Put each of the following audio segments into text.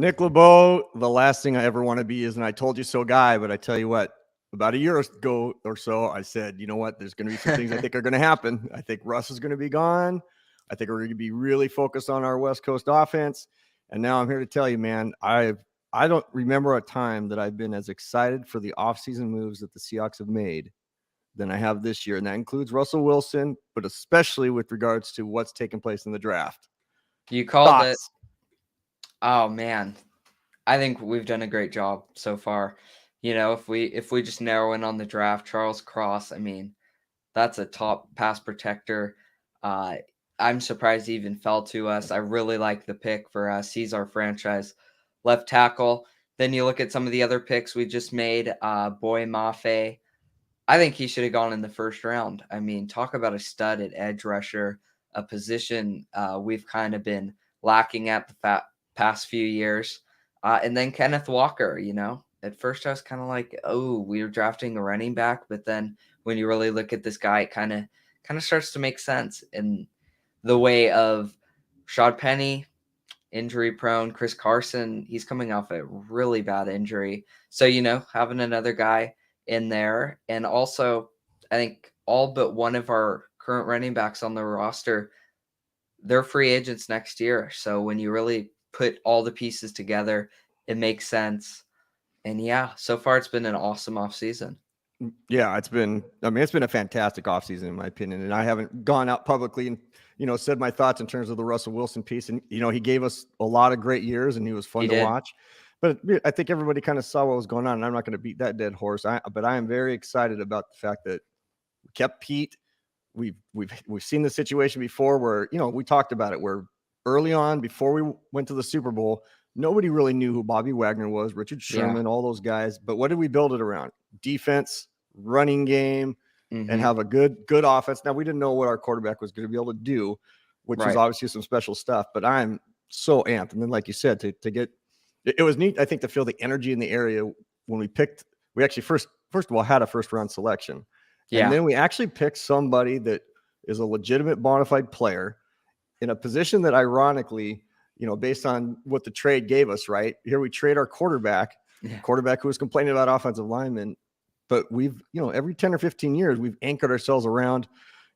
Nick LaBow, the last thing I ever want to be is an "I told you so" guy, but I tell you what, about a year ago or so, I said, you know what, there's going to be some things I think are going to happen. I think Russ is going to be gone. I think we're going to be really focused on our West Coast offense. And now I'm here to tell you, man, I don't remember a time that I've been as excited for the offseason moves that the Seahawks have made than I have this year. And that includes Russell Wilson, but especially with regards to what's taking place in the draft. You called it. Thoughts? Oh man, I think we've done a great job so far. If we just narrow in on the draft, Charles Cross, I mean, that's a top pass protector. I'm surprised he even fell to us. I really like the pick for us. He's our franchise left tackle. Then you look at some of the other picks we just made. Boy Mafe, I think he should have gone in the first round. I mean, talk about a stud at edge rusher, a position we've kind of been lacking at the past few years. And then Kenneth Walker, at first I was kind of like, oh, we were drafting a running back. But then when you really look at this guy, it kind of starts to make sense in the way of Rashad Penny, injury prone. Chris Carson, he's coming off a really bad injury. So, having another guy in there. And also, I think all but one of our current running backs on the roster, they're free agents next year. So when you really put all the pieces together, it makes sense. And yeah, so far it's been an awesome offseason. Yeah, it's been a fantastic offseason in my opinion. And I haven't gone out publicly and, said my thoughts in terms of the Russell Wilson piece. And, he gave us a lot of great years and he was fun to watch. But I think everybody kind of saw what was going on. And I'm not going to beat that dead horse. But I am very excited about the fact that we kept Pete. We've seen the situation before where, we talked about it, where early on, before we went to the Super Bowl, nobody really knew who Bobby Wagner was, Richard Sherman, all those guys. But what did we build it around? Defense, running game, and have a good offense. Now, we didn't know what our quarterback was going to be able to do, which was obviously some special stuff. But I'm so amped. And then, like you said, to get it was neat, I think, to feel the energy in the area when we actually first of all had a first round selection. And then we actually picked somebody that is a legitimate bona fide player in a position that, ironically, based on what the trade gave us, right? Here we trade our quarterback who was complaining about offensive linemen. But we've, every 10 or 15 years, we've anchored ourselves around,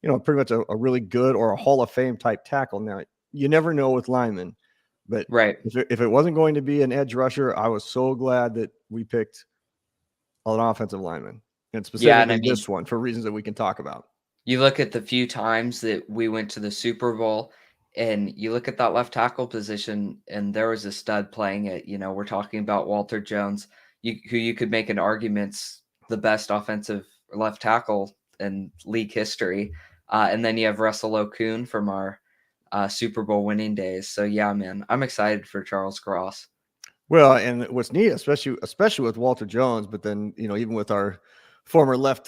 pretty much a really good or a Hall of Fame type tackle. Now, you never know with linemen. But if it wasn't going to be an edge rusher, I was so glad that we picked an offensive lineman. And specifically this one for reasons that we can talk about. You look at the few times that we went to the Super Bowl and you look at that left tackle position and there was a stud playing it. We're talking about Walter Jones, who you could make an argument's the best offensive left tackle in league history. And then you have Russell Okung from our Super Bowl winning days. So yeah, man, I'm excited for Charles Cross. Well, and what's neat, especially with Walter Jones, but then, even with our former left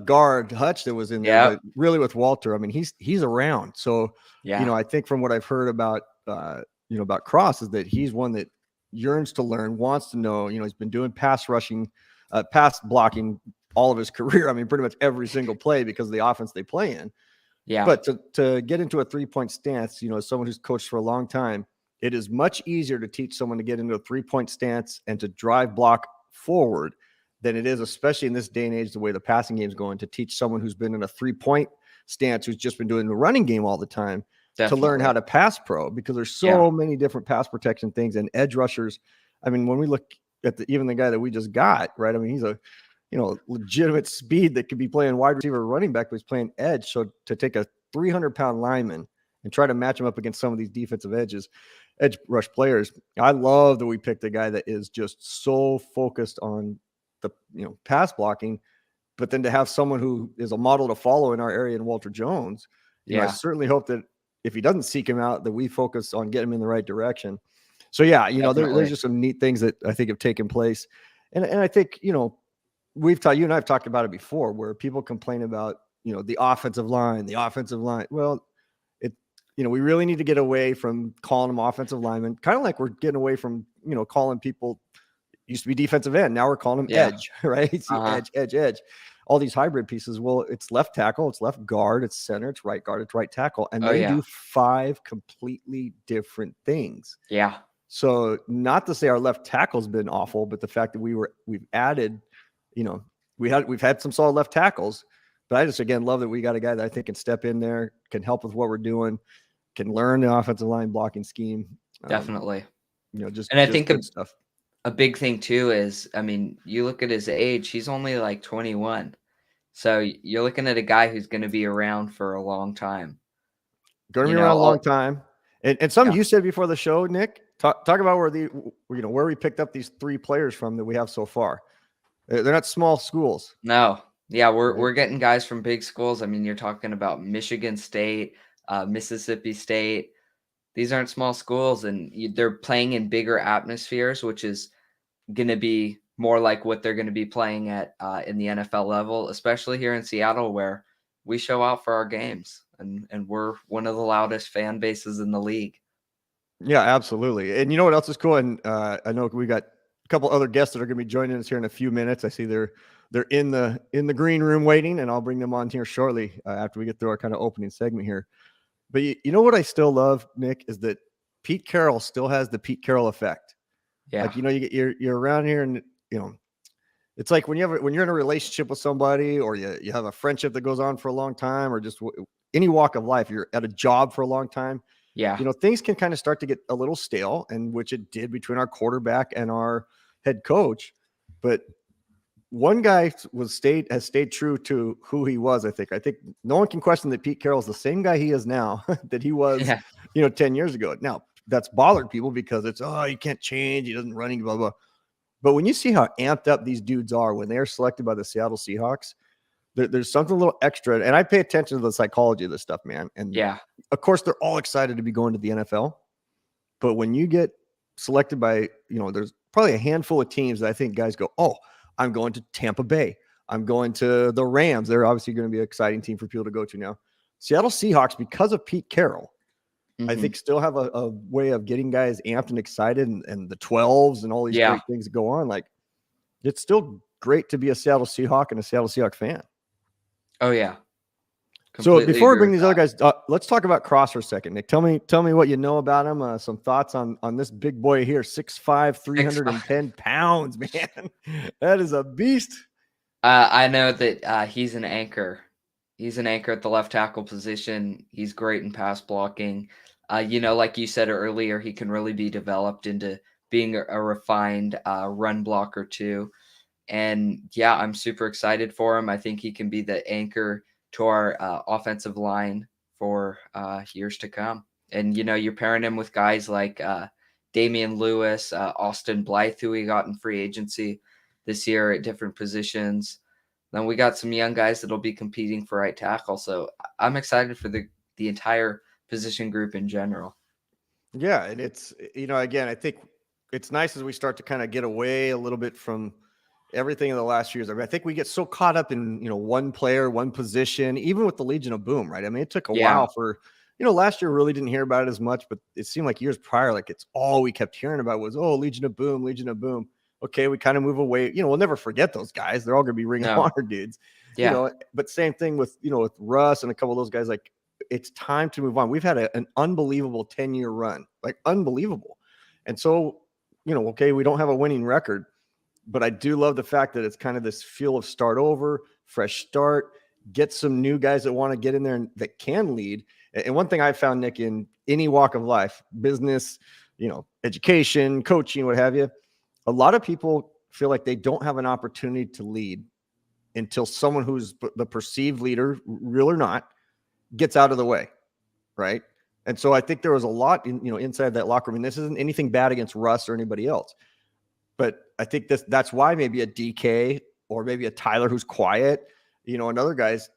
guard Hutch that was in there, but really with Walter, I mean, he's around. So, I think from what I've heard about, about Cross is that he's one that yearns to learn, wants to know, he's been doing pass blocking all of his career. I mean, pretty much every single play because of the offense they play in. Yeah. But to get into a 3-point stance, as someone who's coached for a long time, it is much easier to teach someone to get into a 3-point stance and to drive block forward than it is, especially in this day and age, the way the passing game is going, to teach someone who's been in a 3-point stance, who's just been doing the running game all the time, to learn how to pass pro, because there's so many different pass protection things and edge rushers. I mean, when we look at even the guy that we just got, right? I mean, he's a, legitimate speed that could be playing wide receiver, running back, but he's playing edge. So to take a 300-pound lineman and try to match him up against some of these defensive edge rush players, I love that we picked a guy that is just so focused on the, pass blocking, but then to have someone who is a model to follow in our area in Walter Jones, I certainly hope that if he doesn't seek him out, that we focus on getting him in the right direction. So there's just some neat things that I think have taken place. And I think, you and I've talked about it before, where people complain about, the offensive line. Well, we really need to get away from calling them offensive linemen, kind of like we're getting away from, calling people, used to be defensive end. Now we're calling them edge, right? It's edge. All these hybrid pieces. Well, it's left tackle, it's left guard, it's center, it's right tackle. And they do 5 completely different things. Yeah. So not to say our left tackle's been awful, but the fact that we've added, we've had some solid left tackles, but I just, again, love that we got a guy that I think can step in there, can help with what we're doing, can learn the offensive line blocking scheme. Definitely. Just I think good stuff. A big thing too is, I mean, you look at his age, he's only like 21. So you're looking at a guy who's going to be around for a long time. Going to be around a long time. And something you said before the show, Nick, talk about where we picked up these 3 players from that we have so far. They're not small schools. No. Yeah, we're getting guys from big schools. I mean, you're talking about Michigan State, Mississippi State. These aren't small schools, and they're playing in bigger atmospheres, which is going to be more like what they're going to be playing at in the NFL level, especially here in Seattle, where we show out for our games, and we're one of the loudest fan bases in the league. Yeah, absolutely. And you know what else is cool? And I know we got a couple other guests that are going to be joining us here in a few minutes. I see they're in the green room waiting, and I'll bring them on here shortly after we get through our kind of opening segment here. But you know what I still love, Nick, is that Pete Carroll still has the Pete Carroll effect. Yeah. Like, you're around here, and it's like when you're in a relationship with somebody, or you have a friendship that goes on for a long time, or just any walk of life, you're at a job for a long time. Yeah. Things can kind of start to get a little stale, and which it did between our quarterback and our head coach. But one guy has stayed true to who he was. I think no one can question that Pete Carroll's the same guy he is now that he was, 10 years ago. Now that's bothered people because it's, he can't change. He doesn't run, blah, blah. But when you see how amped up these dudes are when they're selected by the Seattle Seahawks, there's something a little extra. And I pay attention to the psychology of this stuff, man. And of course, they're all excited to be going to the NFL. But when you get selected by, there's probably a handful of teams that I think guys go, oh, I'm going to Tampa Bay. I'm going to the Rams. They're obviously going to be an exciting team for people to go to now. Seattle Seahawks, because of Pete Carroll, I think still have a way of getting guys amped and excited, and the 12s and all these great things that go on. Like, it's still great to be a Seattle Seahawk and a Seattle Seahawks fan. Oh, yeah. So before we bring these other guys, let's talk about Cross for a second. Nick, tell me what you know about him. Some thoughts on this big boy here, 6'5", 310 pounds, man. That is a beast. I know that he's an anchor. He's an anchor at the left tackle position. He's great in pass blocking. Like you said earlier, he can really be developed into being a refined run blocker too. And yeah, I'm super excited for him. I think he can be the anchor to our offensive line for years to come. And, you're pairing him with guys like Damian Lewis, Austin Blythe, who we got in free agency this year at different positions. Then we got some young guys that'll be competing for right tackle. So I'm excited for the entire position group in general. Yeah. And it's, again, I think it's nice as we start to kind of get away a little bit from everything in the last few years. I mean, I think we get so caught up in, one player, one position, even with the Legion of Boom, right? I mean, it took a while for, last year really didn't hear about it as much, but it seemed like years prior, like it's all we kept hearing about was, Legion of Boom, Legion of Boom. Okay, we kind of move away. We'll never forget those guys. They're all going to be Ring of Honor dudes. Yeah. But same thing with, with Russ and a couple of those guys. Like, it's time to move on. We've had an unbelievable 10-year run, like unbelievable. And so, okay, we don't have a winning record, but I do love the fact that it's kind of this feel of start over, fresh start, get some new guys that want to get in there and that can lead. And one thing I found, Nick, in any walk of life, business, education, coaching, what have you, a lot of people feel like they don't have an opportunity to lead until someone who's the perceived leader, real or not, gets out of the way, right? And so I think there was a lot inside that locker room. And this isn't anything bad against Russ or anybody else, but I think that's why maybe a DK or maybe a Tyler who's quiet, and other guys,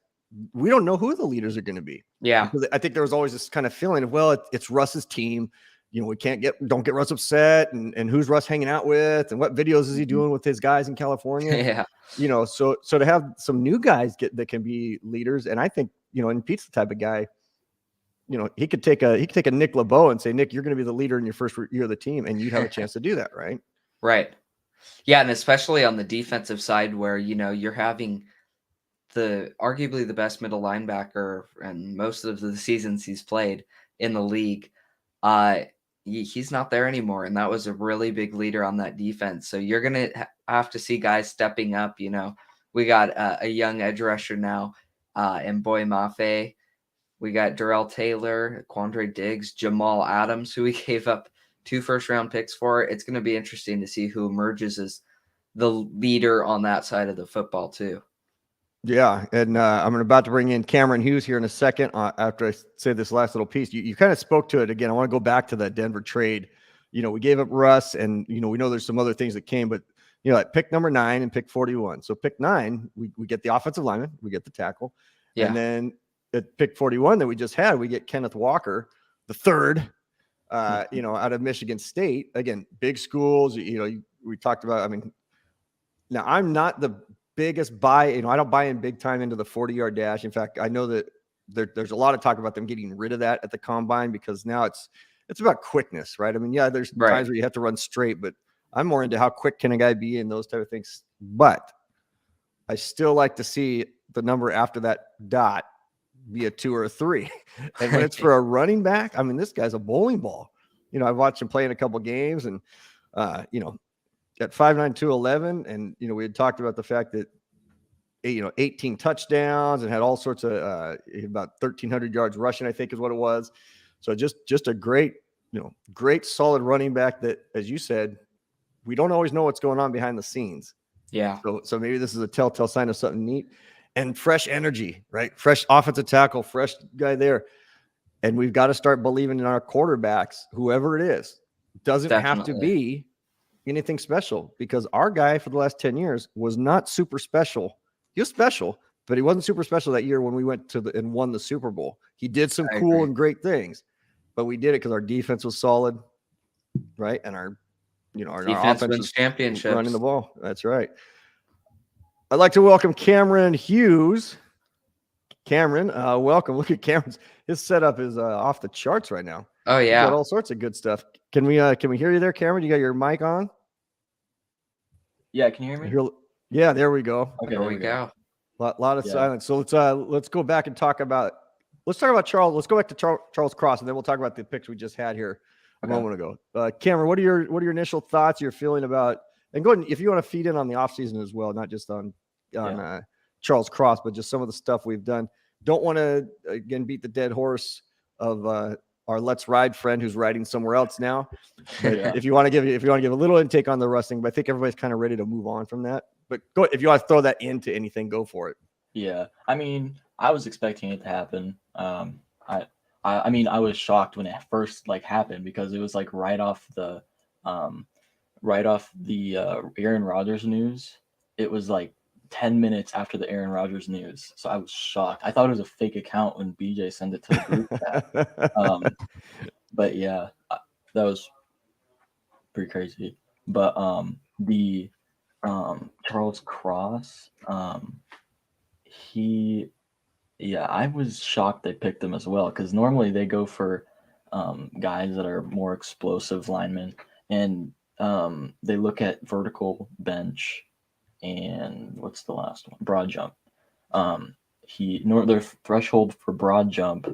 we don't know who the leaders are going to be. Yeah. Because I think there was always this kind of feeling of, well, it's Russ's team. We don't get Russ upset, and who's Russ hanging out with, and what videos is he doing with his guys in California? Yeah. So to have some new guys that can be leaders. And I think, and Pete's the type of guy, he could take a Nick LaBow and say, Nick, you're going to be the leader in your first year of the team. And you'd have a chance to do that. Right. Right. Yeah. And especially on the defensive side where, you're having arguably the best middle linebacker and most of the seasons he's played in the league. he's not there anymore. And that was a really big leader on that defense. So you're going to have to see guys stepping up. We got a young edge rusher now in Boy Mafe. We got Darrell Taylor, Quandre Diggs, Jamal Adams, who we gave up 2 first-round picks for. It's going to be interesting to see who emerges as the leader on that side of the football too. Yeah, and I'm about to bring in Cameron Hughes here in a second after I say this last little piece. You kind of spoke to it again. I want to go back to that Denver trade. We gave up Russ, and, we know there's some other things that came, but, at pick number 9 and pick 41. So pick 9, we get the offensive lineman, we get the tackle. Yeah. And then at pick 41 that we just had, we get Kenneth Walker, the third, out of Michigan State. Again, big schools, we talked about, now I'm not the biggest buy, I don't buy in big time into the 40-yard dash. In fact, I know that there's a lot of talk about them getting rid of that at the combine, because now it's about quickness, right? There's times where you have to run straight, but I'm more into how quick can a guy be and those type of things. But I still like to see the number after that dot be a 2 or a 3. And when it's for a running back, this guy's a bowling ball. I've watched him play in a couple games, and at 5'9", 211, and we had talked about the fact that 18 touchdowns and had all sorts of about 1,300 yards rushing, I think is what it was. So just a great solid running back that, as you said, we don't always know what's going on behind the scenes. Yeah. So maybe this is a telltale sign of something neat. And fresh energy, right? Fresh offensive tackle, fresh guy there. And we've got to start believing in our quarterbacks, whoever it is. Doesn't have to be anything special, because our guy for the last 10 years was not super special. He was special, but he wasn't super special that year when we went to and won the Super Bowl. He did some cool and great things, but we did it because our defense was solid, right? And our offense was championships, running the ball. That's right. I'd like to welcome Cameron Hughes. Cameron, welcome. Look at Cameron's. His setup is off the charts right now. Oh yeah, got all sorts of good stuff. Can we hear you there, Cameron? You got your mic on? Yeah, can you hear me? Yeah, there we go. Okay, there we go. Lot of silence. So let's go back and talk about Charles. Let's go back to Charles Cross, and then we'll talk about the picks we just had here a moment ago. Cameron, what are your initial thoughts? Your feeling about, and go ahead, if you want to feed in on the offseason as well, not just on Charles Cross, but just some of the stuff we've done. Don't want to again beat the dead horse of our Let's Ride friend who's riding somewhere else now. But if you want to give a little intake on the wrestling, but I think everybody's kind of ready to move on from that. But go, if you want to throw that into anything, go for it. Yeah, I was expecting it to happen. I was shocked when it first happened, because it was right off the Aaron Rodgers news. It was 10 minutes after the Aaron Rodgers news. So I was shocked. I thought it was a fake account when BJ sent it to the group chat. But yeah, that was pretty crazy. But the Charles Cross, I was shocked they picked him as well, because normally they go for guys that are more explosive linemen, and they look at vertical, bench, and what's the last one? Broad jump. Their threshold for broad jump,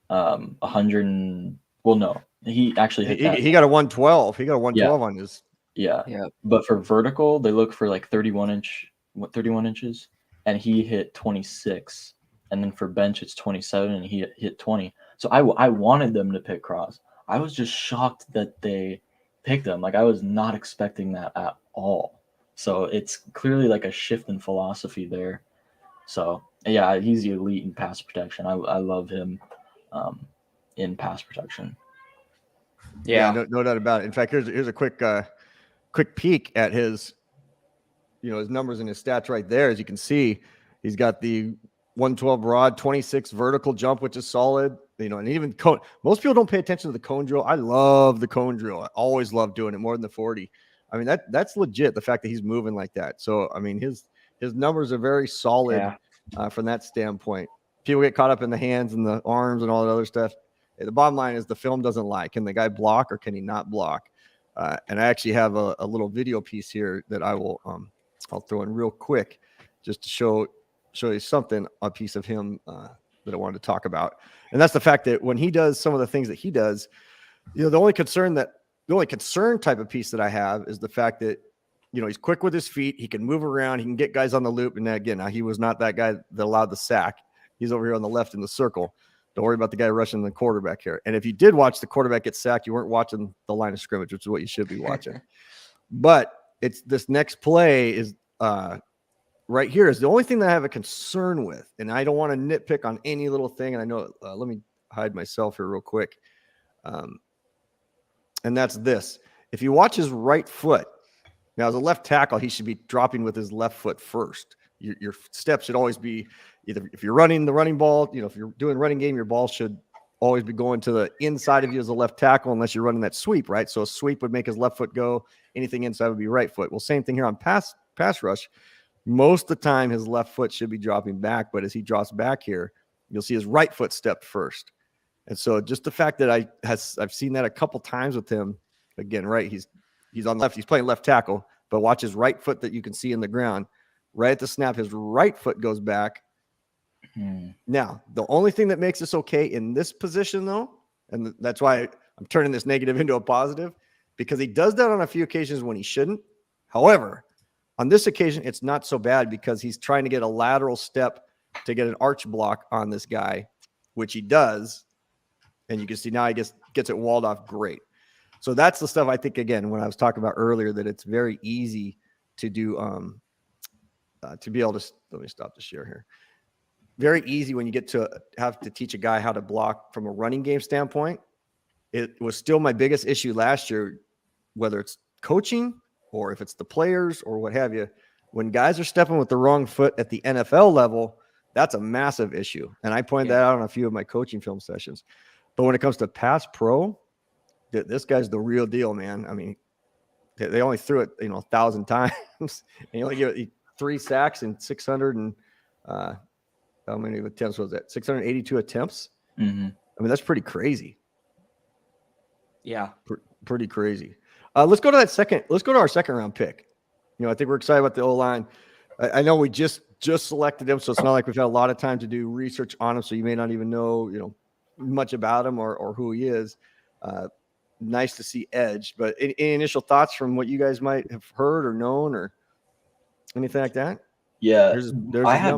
100. Well, no, he actually hit that. He got a 112. He got a 112 on his. Yeah. But for vertical, they look for 31 inches, and he hit 26. And then for bench, it's 27, and he hit 20. So I wanted them to pick Cross. I was just shocked that they picked him. I was not expecting that at all. So it's clearly a shift in philosophy there. So yeah, he's elite in pass protection. I love him in pass protection. Yeah, no doubt about it. In fact, here's a quick peek at his his numbers and his stats right there. As you can see, he's got the 112 broad, 26 vertical jump, which is solid. And even cone. Most people don't pay attention to the cone drill. I love the cone drill. I always love doing it more than the 40. That's legit, the fact that he's moving like that. So, his numbers are very solid from that standpoint. People get caught up in the hands and the arms and all that other stuff. The bottom line is the film doesn't lie. Can the guy block or can he not block? And I actually have a little video piece here that I'll throw in real quick just to show you a piece of him that I wanted to talk about. And that's the fact that when he does some of the things that he does, The only concern type of piece that I have is the fact that, he's quick with his feet. He can move around. He can get guys on the loop. And again, now he was not that guy that allowed the sack. He's over here on the left in the circle. Don't worry about the guy rushing the quarterback here. And if you did watch the quarterback get sacked, you weren't watching the line of scrimmage, which is what you should be watching. But it's this next play is right here is the only thing that I have a concern with. And I don't want to nitpick on any little thing. And I know, let me hide myself here real quick. And that's this. If you watch his right foot, now as a left tackle, he should be dropping with his left foot first. Your step should always be either, if you're running the running ball, if you're doing running game, your ball should always be going to the inside of you as a left tackle, unless you're running that sweep, right? So a sweep would make his left foot go. Anything inside would be right foot. Well, same thing here on pass rush. Most of the time, his left foot should be dropping back, but as he drops back here, you'll see his right foot step first. And so just the fact that I've seen that a couple times with him, again, right? He's on left. He's playing left tackle, but watch his right foot that you can see in the ground. Right at the snap, his right foot goes back. Now, the only thing that makes this okay in this position, though, and that's why I'm turning this negative into a positive, because he does that on a few occasions when he shouldn't. However, on this occasion, it's not so bad because he's trying to get a lateral step to get an arch block on this guy, which he does. And you can see now he gets it walled off great. So that's the stuff I think, again, when I was talking about earlier, that it's very easy to do, to be able to, let me stop the share here. Very easy when you get to have to teach a guy how to block from a running game standpoint. It was still my biggest issue last year, whether it's coaching or if it's the players or what have you. When guys are stepping with the wrong foot at the NFL level, that's a massive issue. And I pointed that out on a few of my coaching film sessions. But when it comes to pass pro, this guy's the real deal, man. I mean, they only threw it, 1,000 times. And he only gave it 3 sacks and 600 and how many attempts was that? 682 attempts. Mm-hmm. I mean, that's pretty crazy. Yeah, pretty crazy. Let's go to our second round pick. I think we're excited about the O-line. I know we just selected him, so it's not like we've had a lot of time to do research on him. So you may not even know, much about him or who he is. Nice to see edge, but any initial thoughts from what you guys might have heard or known or anything like that? Yeah, I had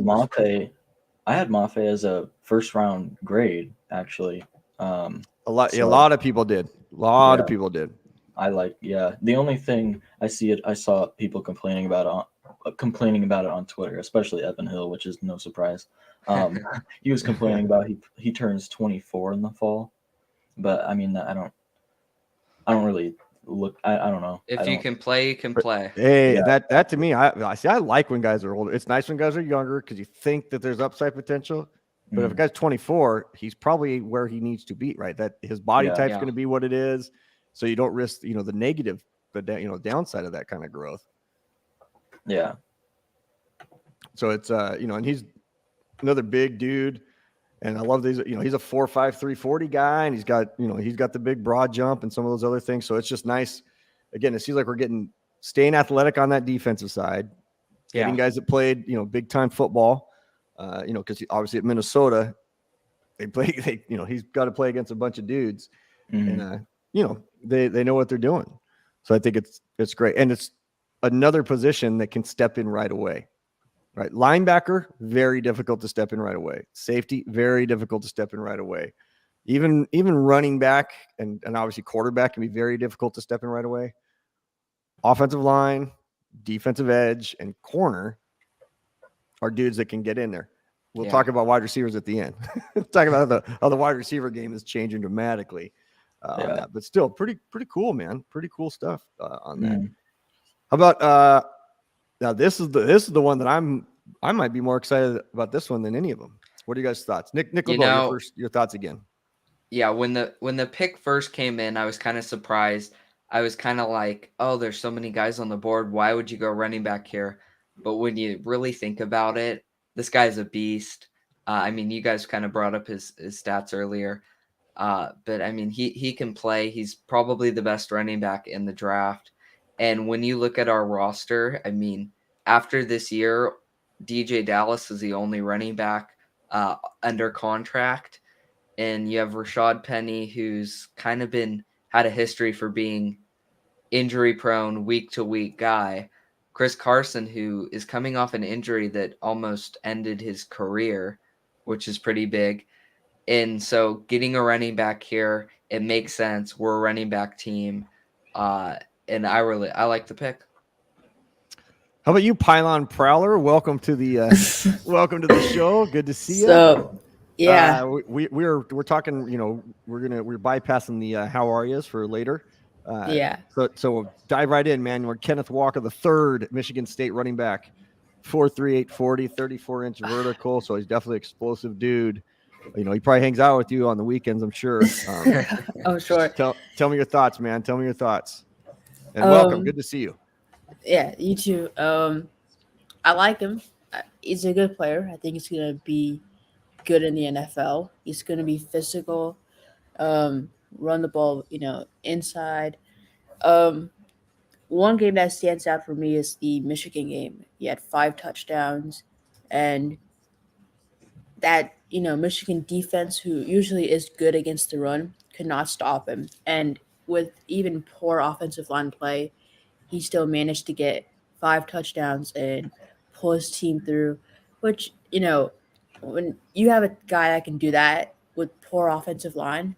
Mafe as a first round grade, actually. A lot of people did. A lot of people did. The only thing I saw people complaining about it on Twitter, especially Evan Hill, which is no surprise. He was complaining about he turns 24 in the fall, but I mean, I don't really look. I don't know. If you can play, you can play. Hey, that to me, I like when guys are older. It's nice when guys are younger because you think that there's upside potential. But if a guy's 24, he's probably where he needs to be, right? That his body type's going to be what it is, so you don't risk, the negative, downside of that kind of growth. Yeah. So it's and he's another big dude, and I love these. He's a 4'5", 340 guy, and he's got the big broad jump and some of those other things. So it's just nice. Again, it seems like we're staying athletic on that defensive side, getting guys that played big time football. Because obviously at Minnesota, he's got to play against a bunch of dudes, and they know what they're doing. So I think it's great, and it's another position that can step in right away. Right, linebacker, very difficult to step in right away. Safety, very difficult to step in right away. Even running back and obviously quarterback can be very difficult to step in right away. Offensive line, defensive edge, and corner are dudes that can get in there. We'll talk about wide receivers at the end. Talk about how the wide receiver game is changing dramatically on that. But still, pretty cool, man. Pretty cool stuff on that. How about now? This is the one that I might be more excited about this one than any of them. What are you guys' thoughts? Nick LaBow, your thoughts again. Yeah, when the pick first came in, I was kind of surprised. I was kind of like, oh, there's so many guys on the board. Why would you go running back here? But when you really think about it, this guy's a beast. I mean, you guys kind of brought up his stats earlier. But I mean, he can play. He's probably the best running back in the draft. And when you look at our roster, I mean, after this year, DJ Dallas is the only running back under contract. And you have Rashad Penny, who's kind of been had a history for being injury prone, week to week guy. Chris Carson, who is coming off an injury that almost ended his career, which is pretty big. And so getting a running back here, it makes sense. We're a running back team. And I like the pick. How about you, Pylon Prowler? Welcome to the show. Good to see you. So, yeah, we're talking. You know, we're bypassing the how are yous for later. Yeah. So we'll dive right in, man. We're Kenneth Walker, the third Michigan State running back, 4.38 40, 34-inch vertical. So he's definitely an explosive dude. You know, he probably hangs out with you on the weekends, I'm sure. I'm sure. Tell me your thoughts, man. Tell me your thoughts. And welcome. Good to see you. Yeah, you too. I like him. He's a good player. I think he's going to be good in the NFL. He's going to be physical, run the ball, you know, inside. One game that stands out for me is the Michigan game. He had 5 touchdowns, and that, you know, Michigan defense, who usually is good against the run, could not stop him. And with even poor offensive line play, he still managed to get 5 touchdowns and pull his team through, which, you know, when you have a guy that can do that with poor offensive line,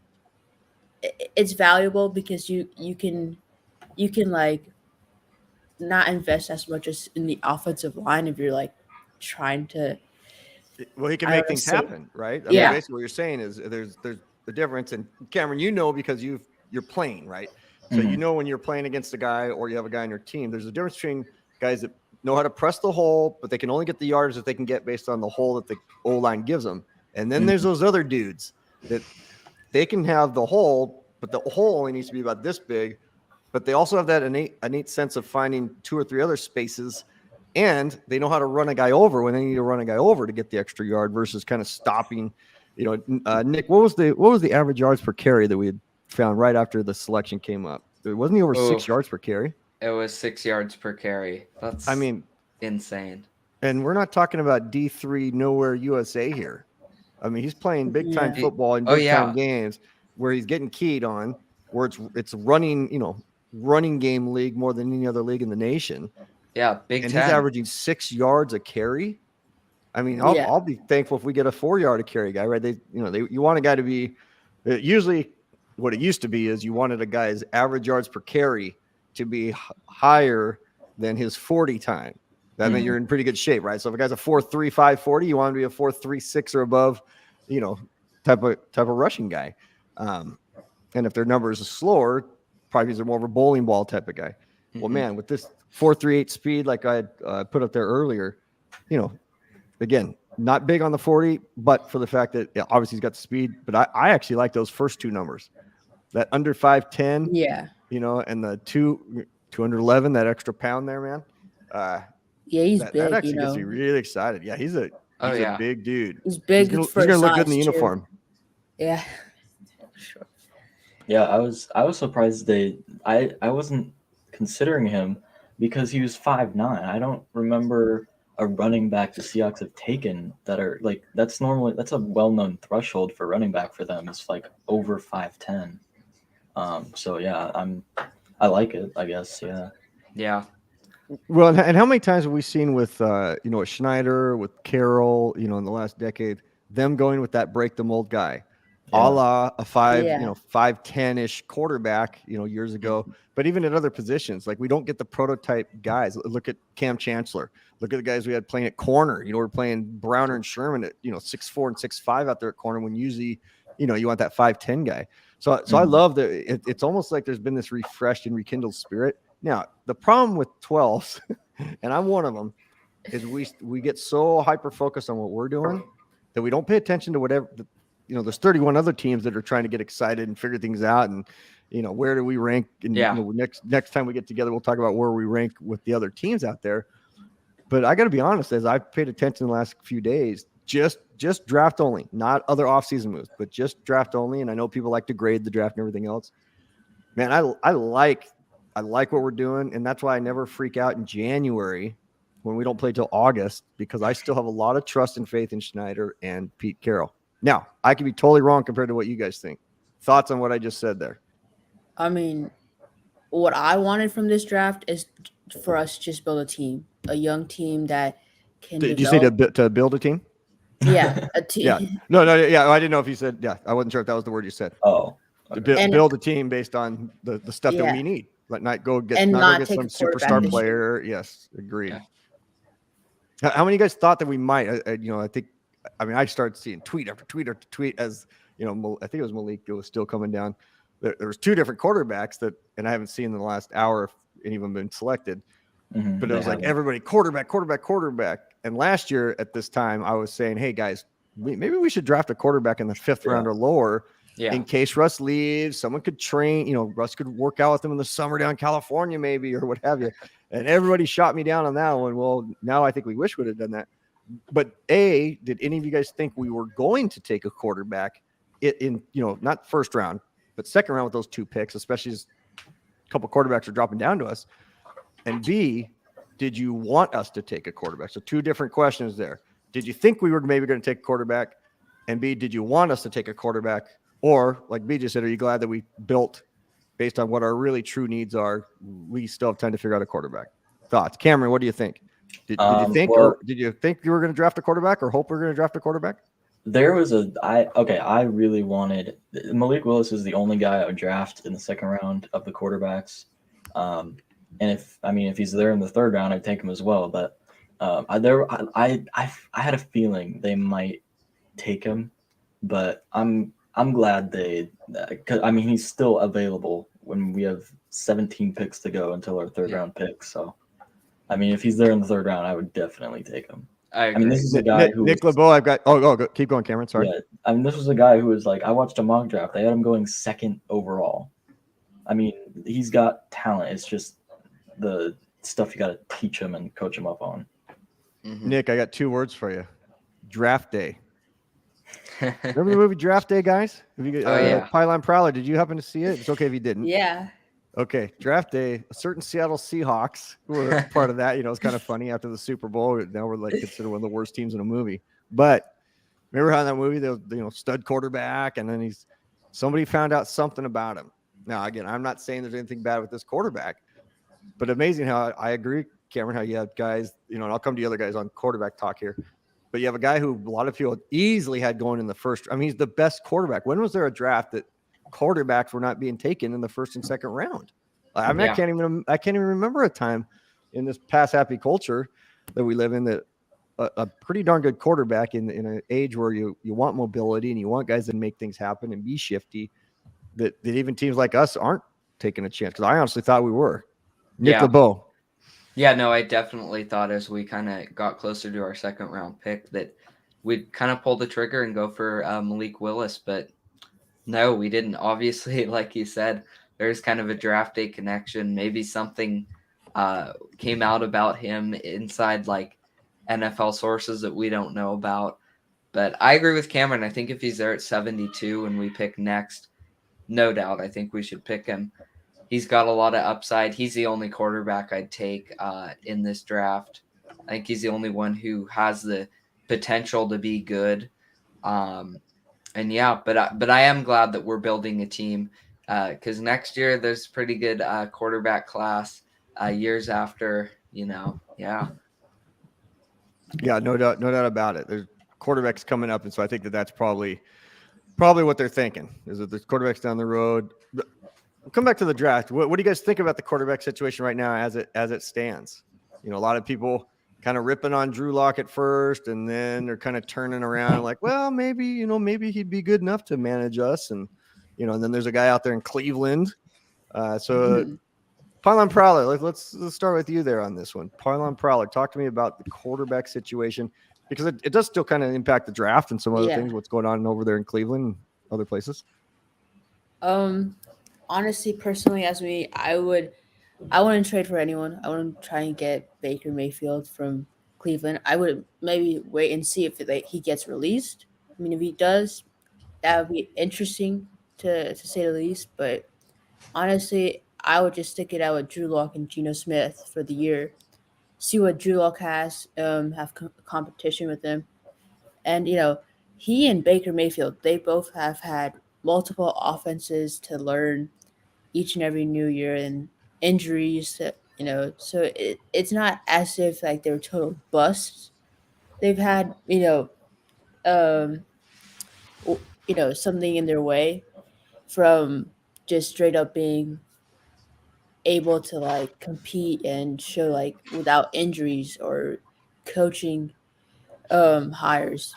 it's valuable because you can like not invest as much as in the offensive line if you're like trying to. Well, he can make things happen, right? I mean, basically what you're saying is there's the difference. And Cameron, you know, because you're playing, right? So you know when you're playing against a guy or you have a guy on your team, there's a difference between guys that know how to press the hole, but they can only get the yards that they can get based on the hole that the O-line gives them. And then there's those other dudes that they can have the hole, but the hole only needs to be about this big. But they also have that innate sense of finding 2 or 3 other spaces, and they know how to run a guy over when they need to run a guy over to get the extra yard versus kind of stopping. You know, Nick, what was the average yards per carry that we had found right after the selection came up? Wasn't he over 6 yards per carry? It was 6 yards per carry. That's insane. And we're not talking about D3 nowhere USA here. I mean, he's playing big time football in big time games where he's getting keyed on, where it's running, you know, running game league more than any other league in the nation. Yeah, Big Ten. And he's averaging 6 yards a carry. I mean, I'll be thankful if we get a 4 yard a carry guy, right? You want a guy to be usually what it used to be is you wanted a guy's average yards per carry to be higher than his 40 time. That means you're in pretty good shape, right? So if a guy's a 4.35 40, you want him to be a 4.36 or above, you know, type of rushing guy. And if their numbers are slower, probably they're more of a bowling ball type of guy. Well, man, with this 4.38 speed, like I had put up there earlier, you know, again, not big on the 40, but for the fact that obviously he's got the speed. But I actually like those first 2 numbers, that under 5'10", you know, and the 211, that extra pound there, man. He's big. That actually gets me really excited. Yeah, he's a big dude. He's big. He's gonna look good in the uniform. Yeah. Sure. Yeah, I was surprised I wasn't considering him because he was 5'9". I don't remember a running back the Seahawks have taken that are like that's a well-known threshold for running back for them. It's like over 5'10". So yeah, I like it, I guess. Yeah. Yeah. Well, and how many times have we seen with you know, with Schneider, with Carroll, you know, in the last decade, them going with that break the mold guy, a la a 5'10" quarterback, you know, years ago. But even at other positions, like we don't get the prototype guys. Look at Cam Chancellor. Look at the guys we had playing at corner. You know, we're playing Browner and Sherman at 6'4" and 6'5" out there at corner. When usually, you know, you want that 5'10" guy. So I love that. It's almost like there's been this refreshed and rekindled spirit. Now, the problem with 12s, and I'm one of them, is we get so hyper-focused on what we're doing that we don't pay attention to whatever, you know, there's 31 other teams that are trying to get excited and figure things out. And, you know, where do we rank? And you know, next time we get together, we'll talk about where we rank with the other teams out there. But I got to be honest, as I've paid attention the last few days, just draft only, not other offseason moves, but just draft only. And I know people like to grade the draft and everything else. Man, I like what we're doing, and that's why I never freak out in January when we don't play till August, because I still have a lot of trust and faith in Schneider and Pete Carroll. Now, I could be totally wrong compared to what you guys think. Thoughts on what I just said there? I mean, what I wanted from this draft is for us to just build a young team that can Did you say develop. to build a team? Yeah, a Yeah. team. No. Yeah. I didn't know if you said. Yeah. I wasn't sure if that was the word you said. Oh, okay. And Build a team based on the stuff that yeah, we need. Like not go get not take a some quarterback superstar this year. player. Yes, agreed. Yeah. How many of you guys thought that we might? I think. I mean, I started seeing tweet after tweet after tweet as I think it was Malik. It was still coming down. There was two different quarterbacks that, and I haven't seen in the last hour if any of them been selected. But it was like everybody quarterback. And last year at this time, I was saying, hey guys, maybe we should draft a quarterback in the 5th round or lower. Yeah. In case Russ leaves, someone could train, Russ could work out with him in the summer down in California, maybe, or what have you. And everybody shot me down on that one. Well, now I think we wish we'd have done that. But did any of you guys think we were going to take a quarterback in not first round, but second round with those 2 picks, especially as a couple quarterbacks are dropping down to us? And B, did you want us to take a quarterback? So 2 different questions there. Did you think we were maybe going to take a quarterback? And B, did you want us to take a quarterback? Or, like B just said, are you glad that we built based on what our really true needs are? We still have time to figure out a quarterback. Thoughts? Cameron, what do you think? Did you think you were going to draft a quarterback or hope we were going to draft a quarterback? I really wanted Malik Willis is the only guy I would draft in the second round of the quarterbacks. And if he's there in the third round, I'd take him as well. But I had a feeling they might take him, but I'm glad he's still available when we have 17 picks to go until our third round pick. So, if he's there in the third round, I would definitely take him. I agree. This is a guy Nick LaBow. I've got. Oh, go, keep going, Cameron. Sorry. Yeah, this was a guy who was like, I watched a mock draft. They had him going 2nd overall. He's got talent. It's just the stuff you got to teach him and coach him up on. Mm-hmm. Nick, I got 2 words for you. Draft day. Remember the movie Draft Day, guys? Pylon Prowler. Did you happen to see it? It's okay if you didn't. Yeah. Okay, Draft Day. A certain Seattle Seahawks were part of that. It's kind of funny after the Super Bowl. Now we're like considered one of the worst teams in a movie. But remember how in that movie, the stud quarterback, and then somebody found out something about him. Now, again, I'm not saying there's anything bad with this quarterback, but amazing how I agree, Cameron, how you have guys, and I'll come to the other guys on quarterback talk here. But you have a guy who a lot of people easily had going in the first. He's the best quarterback. When was there a draft that quarterbacks were not being taken in the first and second round? I can't even remember a time in this pass happy culture that we live in that a pretty darn good quarterback in an age where you want mobility and you want guys that make things happen and be shifty, that even teams like us aren't taking a chance. Because I honestly thought we were. Nick LaBow. Yeah, no, I definitely thought as we kind of got closer to our second round pick that we'd kind of pull the trigger and go for Malik Willis, but no, we didn't. Obviously, like you said, there's kind of a draft day connection. Maybe something came out about him inside like NFL sources that we don't know about. But I agree with Cameron. I think if he's there at 72 and we pick next, no doubt, I think we should pick him. He's got a lot of upside. He's the only quarterback I'd take in this draft. I think he's the only one who has the potential to be good. But I am glad that we're building a team because next year there's pretty good quarterback class years after, Yeah, no doubt about it. There's quarterbacks coming up, and so I think that's probably what they're thinking is that there's quarterbacks down the road. We'll come back to the draft. What do you guys think about the quarterback situation right now as it stands? A lot of people kind of ripping on Drew Lock at first, and then they're kind of turning around like, well, maybe he'd be good enough to manage us. And, and then there's a guy out there in Cleveland. Pylon Prowler, let's start with you there on this one. Pylon Prowler, talk to me about the quarterback situation because it does still kind of impact the draft and some other things, what's going on over there in Cleveland and other places. Honestly, personally, as me, I wouldn't trade for anyone. I wouldn't try and get Baker Mayfield from Cleveland. I would maybe wait and see if he gets released. If he does, that would be interesting to say the least. But honestly, I would just stick it out with Drew Lock and Geno Smith for the year. See what Drew Lock has, have competition with him. And, he and Baker Mayfield, they both have had multiple offenses to learn. each and every new year, and injuries, so it's not as if like they're total busts. They've had, um, something in their way from just straight up being able to like compete and show like without injuries or coaching hires,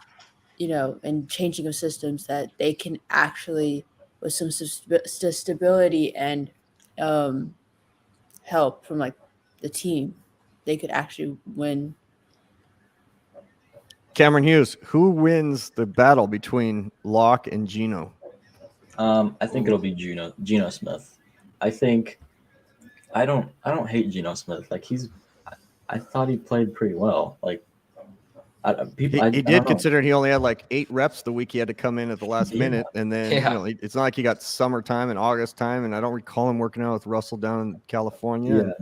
and changing of systems that they can actually with some stability and um, help from like the team, they could actually win. Cameron Hughes, who wins the battle between Locke and Geno? I think it'll be Geno Smith. I don't hate Geno Smith. Like I thought he played pretty well. Like He did, considering he only had like 8 reps the week he had to come in at the last minute, and then it's not like he got summertime and August time, and I don't recall him working out with Russell down in California.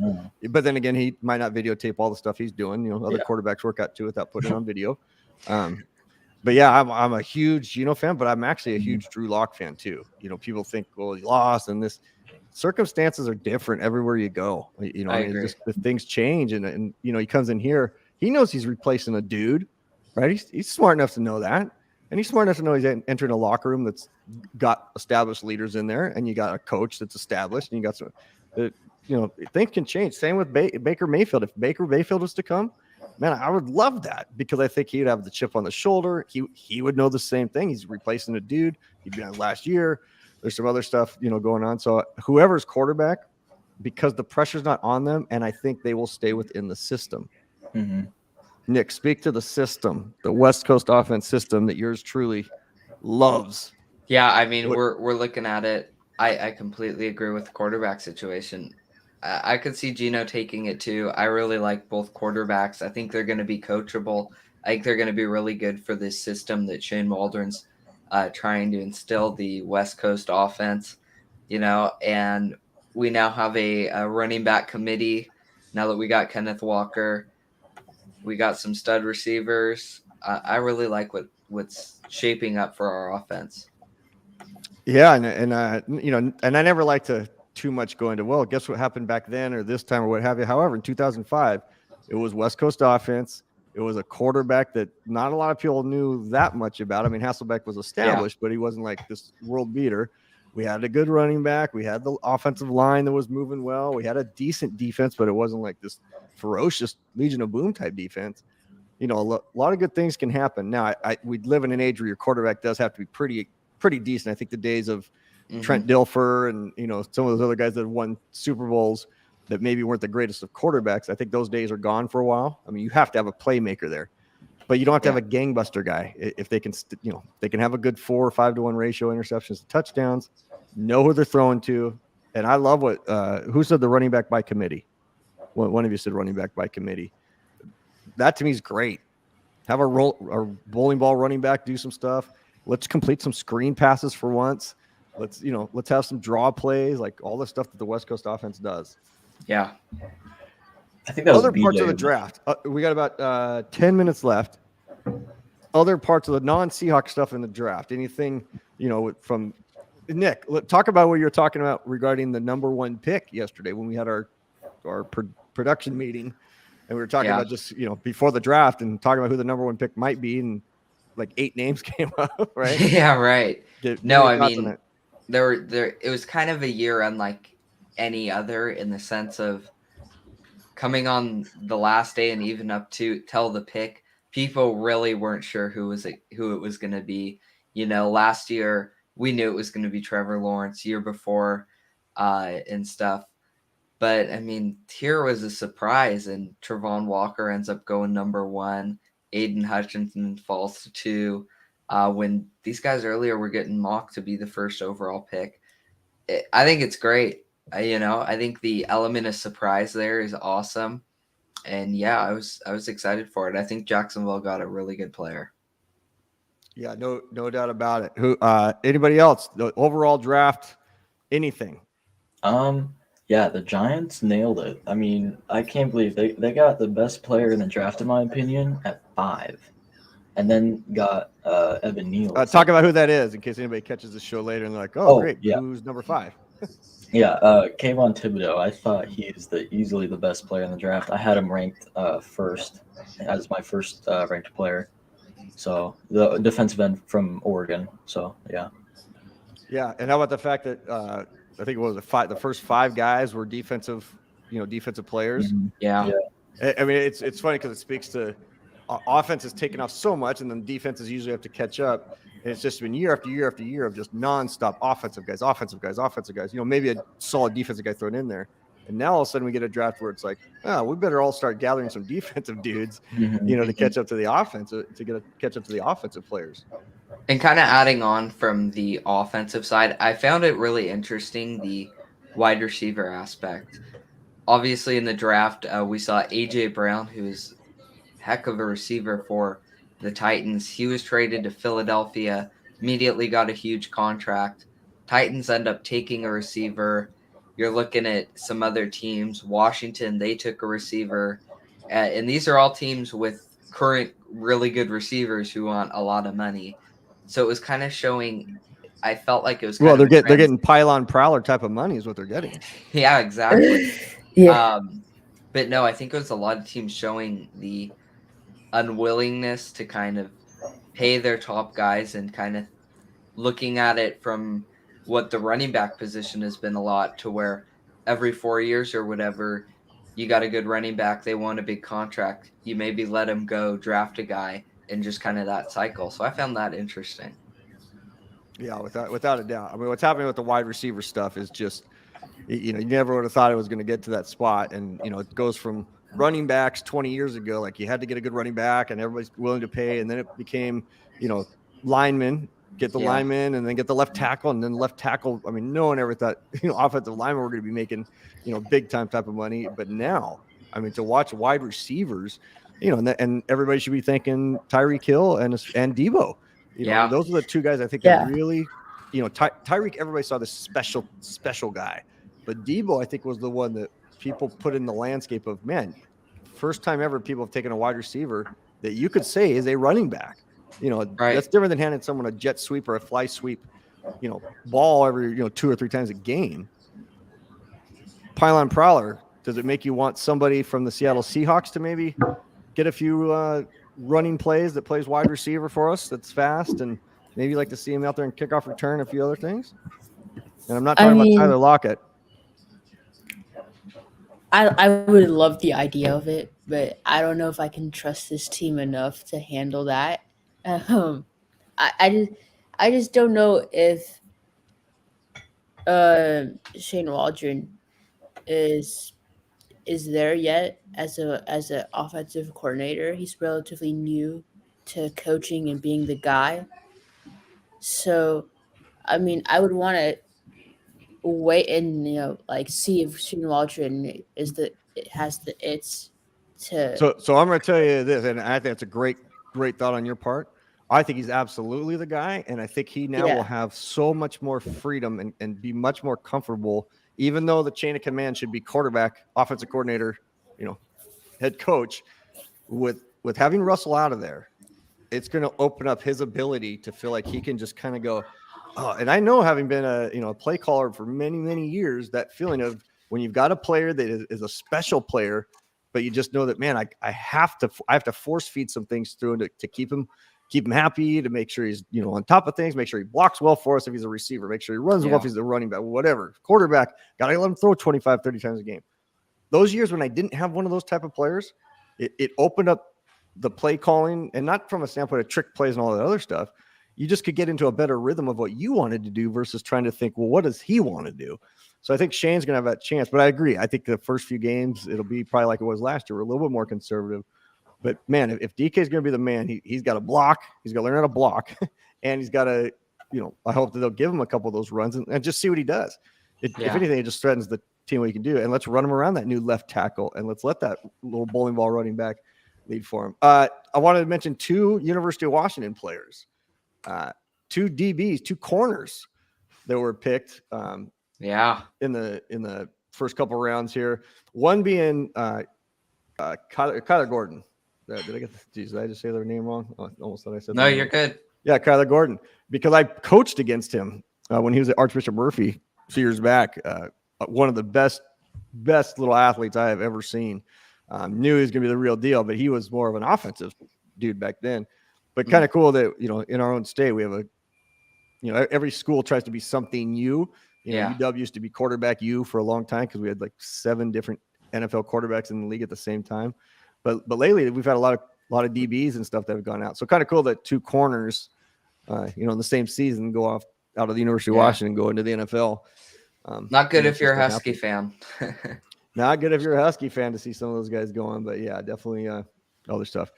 But then again, he might not videotape all the stuff he's doing. Other quarterbacks work out too without putting it on video. But yeah, I'm a huge Geno fan, but I'm actually a huge Drew Lock fan too. People think, well, he lost, and this circumstances are different everywhere you go. I agree. Just the things change, and he comes in here. He knows he's replacing a dude, right? He's smart enough to know that. And he's smart enough to know he's entering a locker room that's got established leaders in there, and you got a coach that's established, and you got some, things can change. Same with Baker Mayfield. If Baker Mayfield was to come, man, I would love that, because I think he'd have the chip on the shoulder. He would know the same thing. He's replacing a dude. He'd been on last year. There's some other stuff, going on. So whoever's quarterback, because the pressure's not on them, and I think they will stay within the system. Mm-hmm. Nick, speak to the system, the West Coast offense system that yours truly loves. Yeah, I mean, we're looking at it. I completely agree with the quarterback situation. I could see Geno taking it too. I really like both quarterbacks. I think they're going to be coachable. I think they're going to be really good for this system that Shane Waldron's trying to instill, the West Coast offense, and we now have a running back committee now that we got Kenneth Walker. We got some stud receivers. I really like what's shaping up for our offense. Yeah, and I never like to too much go into, well, guess what happened back then or this time or what have you. However, in 2005, it was West Coast offense. It was a quarterback that not a lot of people knew that much about. I mean, Hasselbeck was established, but he wasn't like this world beater. We had a good running back. We had the offensive line that was moving well. We had a decent defense, but it wasn't like this ferocious Legion of Boom type defense. A lot of good things can happen. Now, we live in an age where your quarterback does have to be pretty decent. I think the days of Trent Dilfer and, some of those other guys that have won Super Bowls that maybe weren't the greatest of quarterbacks, I think those days are gone for a while. I mean, you have to have a playmaker there, but you don't have to have a gangbuster guy. If they can, they can have a good 4 or 5-to-1 ratio, interceptions to touchdowns, know who they're throwing to. And I love who said the running back by committee? One of you said running back by committee. That to me is great. Have a bowling ball running back do some stuff. Let's complete some screen passes for once. Let's have some draw plays, like all the stuff that the West Coast offense does. Yeah. I think that was other parts of the draft. We got about 10 minutes left. Other parts of the non-Seahawks stuff in the draft. Anything, from Nick, talk about what you're talking about regarding the number 1 pick yesterday when we had our production meeting, and we were talking about just, before the draft and talking about who the number 1 pick might be, and like 8 names came up, right? Yeah, right. I mean, it was kind of a year unlike any other in the sense of coming on the last day and even up to till the pick, people really weren't sure who it was going to be. Last year we knew it was going to be Trevor Lawrence, year before and stuff. But I mean, here was a surprise, and Travon Walker ends up going number 1. Aiden Hutchinson falls to 2. When these guys earlier were getting mocked to be the first overall pick. I think it's great. I think the element of surprise there is awesome. And yeah, I was excited for it. I think Jacksonville got a really good player. Yeah, no doubt about it. Who anybody else? The overall draft, anything? Yeah, the Giants nailed it. I mean, I can't believe they got the best player in the draft, in my opinion, at 5. And then got Evan Neal. Talk about who that is in case anybody catches the show later and they're like, oh great, yeah. Who's number 5? Yeah, Kayvon Thibodeau. I thought he is easily the best player in the draft. I had him ranked first as my first ranked player. So the defensive end from Oregon. So yeah. Yeah, and how about the fact that I think it was the first 5 guys were defensive players. Mm-hmm. Yeah. I mean, it's funny because it speaks to offense has taken off so much, and then defenses usually have to catch up. And it's just been year after year after year of just nonstop offensive guys. Maybe a solid defensive guy thrown in there. And now all of a sudden we get a draft where it's like, oh, we better all start gathering some defensive dudes, to catch up to the offense, catch up to the offensive players. And kind of adding on from the offensive side, I found it really interesting, the wide receiver aspect. Obviously, in the draft, we saw A.J. Brown, who's heck of a receiver for the Titans. He was traded to Philadelphia, immediately got a huge contract. Titans end up taking a receiver. You're looking at some other teams. Washington, they took a receiver. And these are all teams with current really good receivers who want a lot of money. So it was kind of showing, I felt like it was kind they're getting pylon prowler type of money is what they're getting. Yeah, exactly. Yeah. But no, I think it was a lot of teams showing the unwillingness to kind of pay their top guys and kind of looking at it from what the running back position has been a lot, to where every 4 years or whatever, you got a good running back, they want a big contract, you maybe let him go, draft a guy, and just kind of that cycle. So I found that interesting. Yeah, without a doubt. I mean, what's happening with the wide receiver stuff is just, you never would have thought it was going to get to that spot. And, it goes from running backs 20 years ago, like you had to get a good running back and everybody's willing to pay. And then it became, linemen, get the linemen, and then get the left tackle, and then left tackle. I mean, no one ever thought, offensive linemen were going to be making, big time type of money. But now, I mean, to watch wide receivers, and everybody should be thinking Tyreek Hill and Debo. Those are the 2 guys I think that really, Tyreek, everybody saw this special guy. But Debo, I think, was the one that people put in the landscape of, man, first time ever people have taken a wide receiver that you could say is a running back. That's different than handing someone a jet sweep or a fly sweep, ball every, 2 or 3 times a game. Pylon prowler, does it make you want somebody from the Seattle Seahawks to maybe get a few running plays that plays wide receiver for us that's fast, and maybe like to see him out there and kickoff return, a few other things? And I'm not talking about Tyler Lockett. I would love the idea of it, but I don't know if I can trust this team enough to handle that. I just don't know if Shane Waldron is there yet as an offensive coordinator. He's relatively new to coaching and being the guy. So, I mean, I would want to wait and see if Shane Waldron has the it's to. So I'm going to tell you this, and I think that's a great thought on your part. I think he's absolutely the guy, and I think he now will have so much more freedom and be much more comfortable, even though the chain of command should be quarterback, offensive coordinator, head coach. With having Russell out of there, it's going to open up his ability to feel like he can just kind of go, oh, and I know, having been a play caller for many, many years, that feeling of when you've got a player that is a special player, but you just know that, man, I have to force feed some things through and to keep him happy, to make sure he's, on top of things, make sure he blocks well for us if he's a receiver, make sure he runs well if he's a running back, whatever. Quarterback, got to let him throw 25, 30 times a game. Those years when I didn't have one of those type of players, it opened up the play calling, and not from a standpoint of trick plays and all that other stuff. You just could get into a better rhythm of what you wanted to do versus trying to think, well, what does he want to do? So I think Shane's going to have that chance, but I agree. I think the first few games, it'll be probably like it was last year. We're a little bit more conservative, but man, if DK is going to be the man, he's got to block. He's got to learn how to block, and he's got to, I hope that they'll give him a couple of those runs and just see what he does. If anything, it just threatens the team what he can do. And let's run him around that new left tackle, and let's let that little bowling ball running back lead for him. I wanted to mention 2 University of Washington players. 2 DBs, 2 corners that were picked in the first couple rounds here. One being Kyler Gordon. Did I just say their name wrong? Oh, almost thought I said. No, you're good. Yeah, Kyler Gordon, because I coached against him when he was at Archbishop Murphy 2 years back. one of the best little athletes I have ever seen. Knew he was going to be the real deal, but he was more of an offensive dude back then. But kind of cool that, in our own state, we have every school tries to be something U. UW used to be quarterback U for a long time because we had like 7 different NFL quarterbacks in the league at the same time. But lately we've had a lot of DBs and stuff that have gone out. So kind of cool that 2 corners, in the same season go out of the University of Washington, go into the NFL. Not good if you're a Husky fan. Not good if you're a Husky fan to see some of those guys going, but yeah, definitely other stuff.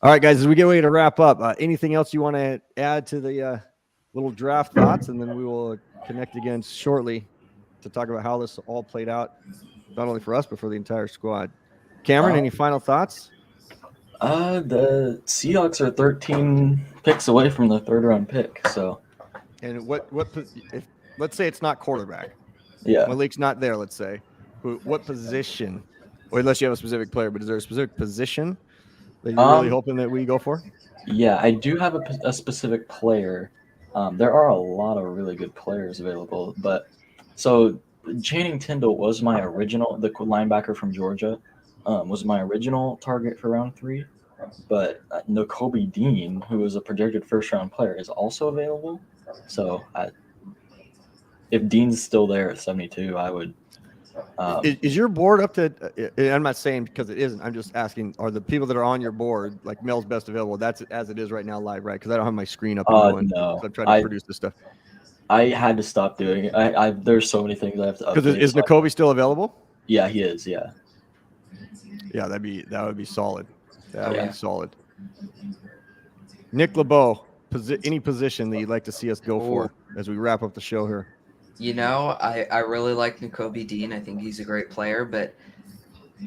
All right, guys, as we get ready to wrap up, anything else you want to add to the little draft thoughts, and then we will connect again shortly to talk about how this all played out, not only for us, but for the entire squad. Cameron, any final thoughts? The Seahawks are 13 picks away from the 3rd round pick. So, and if let's say it's not quarterback, Malik's not there. Let's say, what position, or unless you have a specific player, but is there a specific position that you're really hoping that we go for? Yeah, I do have a specific player. There are a lot of really good players available, but so Channing Tindall was my original, the linebacker from Georgia, was my original target for round 3. But Nakobe Dean, who is a projected 1st round player, is also available. So if Dean's still there at 72, I would. Is your board up to? I'm not saying because it isn't. I'm just asking: are the people that are on your board, like Mel's best available? That's as it is right now, live, right? Because I don't have my screen up. No, so I'm trying to produce this stuff. I had to stop doing it. There's so many things I have to update. Because is Nakobe still available? Yeah, he is. Yeah. Yeah, that would be solid. That would be solid. Nick LaBow, any position that you'd like to see us go for as we wrap up the show here? I really like Nakobe Dean. I think he's a great player, but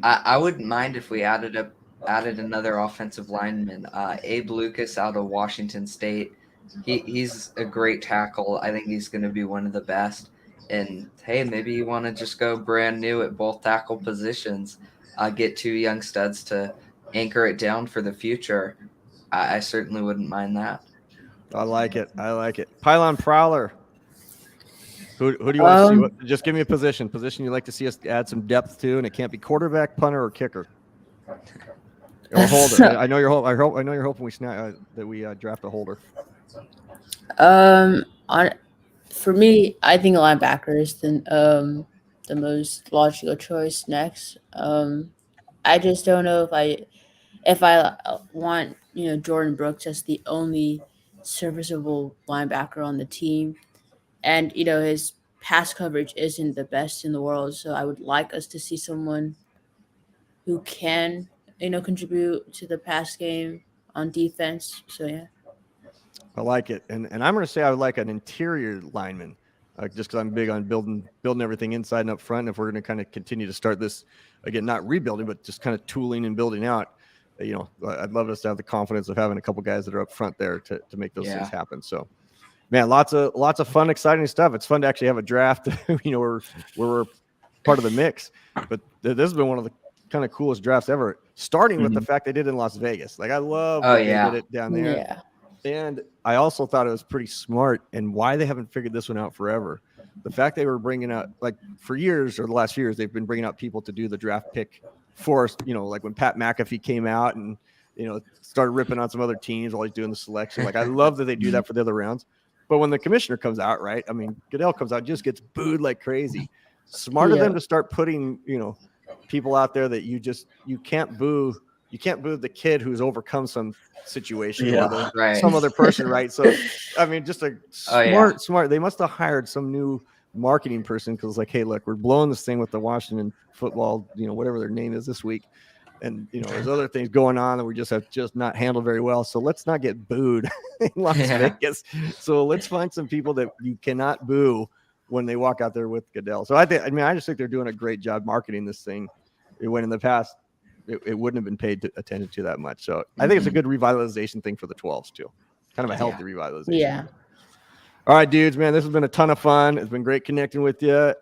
I wouldn't mind if we added another offensive lineman. Abe Lucas out of Washington State. He's a great tackle. I think he's going to be one of the best. And hey, maybe you want to just go brand new at both tackle positions. Get 2 young studs to anchor it down for the future. I certainly wouldn't mind that. I like it. Pylon Prowler. Who do you want to see? Just give me a position you'd like to see us add some depth to, and it can't be quarterback, punter, or kicker. Or holder. I know you're hoping we draft a holder. For me, I think a linebacker is the most logical choice next. I just don't know if I want Jordan Brooks as the only serviceable linebacker on the team. And, his pass coverage isn't the best in the world. So I would like us to see someone who can, contribute to the pass game on defense. So, yeah. I like it. And I'm going to say I would like an interior lineman, just because I'm big on building everything inside and up front. And if we're going to kind of continue to start this, again, not rebuilding, but just kind of tooling and building out, I'd love us to have the confidence of having a couple guys that are up front there to make those things happen. So, man, lots of fun, exciting stuff. It's fun to actually have a draft, where we're part of the mix. But this has been one of the kind of coolest drafts ever, starting with the fact they did it in Las Vegas. Like, I love that they did it down there. Yeah. And I also thought it was pretty smart, and why they haven't figured this one out forever. The fact they were bringing out, like, for years or the last few years, they've been bringing out people to do the draft pick for us, like when Pat McAfee came out and, started ripping on some other teams while he's doing the selection. Like, I love that they do that for the other rounds. But when the commissioner comes out, right? I mean, Goodell comes out, just gets booed like crazy. Smart of them to start putting, people out there that you can't boo. You can't boo the kid who's overcome some situation or some other person, right? So, I mean, just a smart. They must have hired some new marketing person because, like, hey, look, we're blowing this thing with the Washington football, whatever their name is this week. And, there's other things going on that we just have not handled very well. So let's not get booed in Las Vegas. So let's find some people that you cannot boo when they walk out there with Goodell. So I just think they're doing a great job marketing this thing. When in the past, it wouldn't have been paid attention to that much. So I think it's a good revitalization thing for the 12s too. Kind of a healthy revitalization. Yeah. All right, dudes, man, this has been a ton of fun. It's been great connecting with you.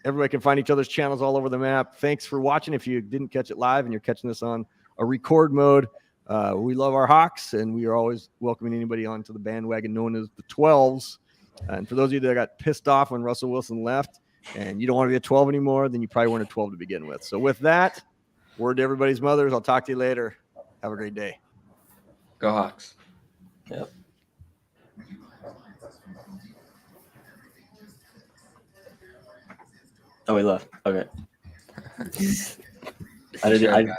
Everybody can find each other's channels all over the map. Thanks for watching. If you didn't catch it live and you're catching this on a record mode, we love our Hawks, and we are always welcoming anybody onto the bandwagon known as the 12s. And for those of you that got pissed off when Russell Wilson left, and you don't want to be a 12 anymore, then you probably weren't a 12 to begin with. So with that, word to everybody's mothers. I'll talk to you later. Have a great day. Go Hawks. Yep. Oh, he left. Okay. I didn't